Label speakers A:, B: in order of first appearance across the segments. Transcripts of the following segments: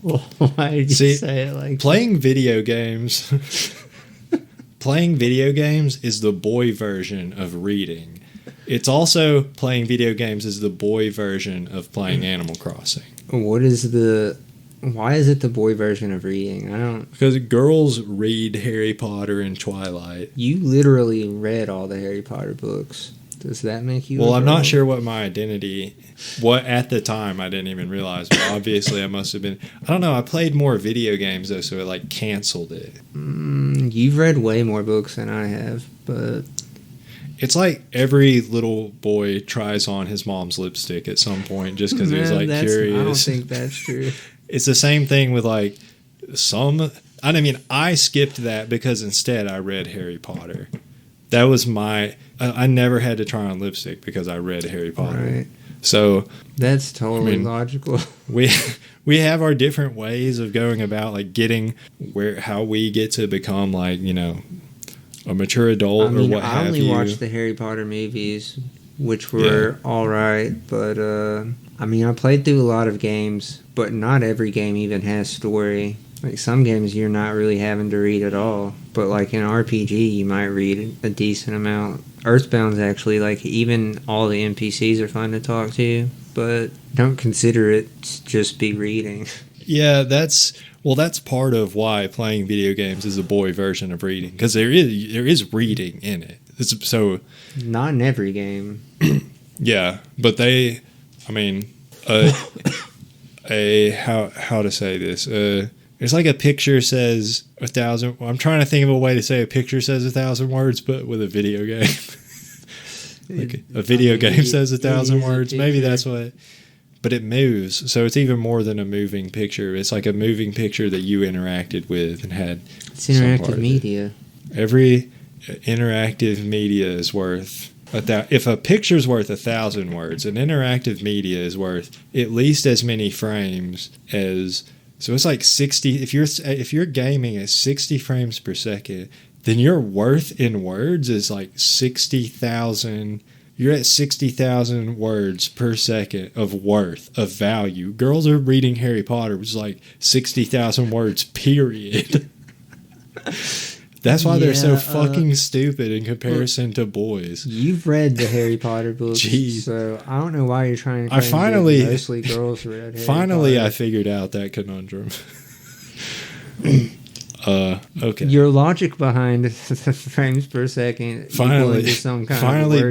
A: Why did you
B: See,
A: say it like
B: playing video games playing video games is the boy version of reading. It's also playing video games is the boy version of playing Animal Crossing.
A: Why is it the boy version of reading? I don't.
B: Because girls read Harry Potter and Twilight.
A: You literally read all the Harry Potter books. Does that make you?
B: Well, I'm not sure what my identity. What at the time I didn't even realize. But obviously, I must have been. I don't know. I played more video games though, so it like canceled it.
A: You've read way more books than I have, but
B: it's like every little boy tries on his mom's lipstick at some point just because he was like curious.
A: I don't think that's true.
B: It's the same thing with like some. I mean, I skipped that because instead I read Harry Potter. That was my. I never had to try on lipstick because I read Harry Potter.
A: Right.
B: So
A: that's totally logical.
B: We have our different ways of going about like getting how we get to become like a mature adult or what have you.
A: I only watched the Harry Potter movies, which were all right, but I played through a lot of games, but not every game even has story. Like some games you're not really having to read at all, but like in RPG you might read a decent amount. Earthbound's actually like even all the NPCs are fun to talk to, but don't consider it just be reading.
B: Yeah, that's part of why playing video games is a boy version of reading, because there is reading in it. So
A: not in every game.
B: Yeah, but how to say this? It's like a picture says 1,000. I'm trying to think of a way to say a picture says 1,000 words, but with a video game. Like a video game says 1,000 words. Maybe that's what. But it moves, so it's even more than a moving picture. It's like a moving picture that you interacted with and had.
A: It's interactive media.
B: Every interactive media is worth. If a picture's worth 1,000 words, an interactive media is worth at least as many frames as. So it's like 60. If you're gaming at 60 frames per second, then your worth in words is like 60,000. You're at 60,000 words per second of worth, of value. Girls are reading Harry Potter, which is like 60,000 words, period. That's why they're so fucking stupid in comparison to boys.
A: You've read the Harry Potter books, so I don't know why you're trying to claim mostly girls read Harry Potter.
B: I figured out that conundrum. Okay.
A: Your logic behind frames per second.
B: Finally,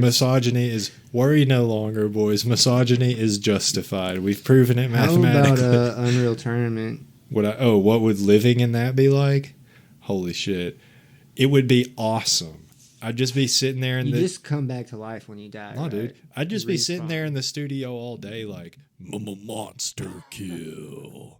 B: misogyny is worry no longer, boys. Misogyny is justified. We've proven it mathematically.
A: How about Unreal Tournament?
B: What would living in that be like? Holy shit. It would be awesome. I'd just be sitting there and
A: just come back to life when you die.
B: No, dude. I'd just be sitting there in the studio all day like monster kill.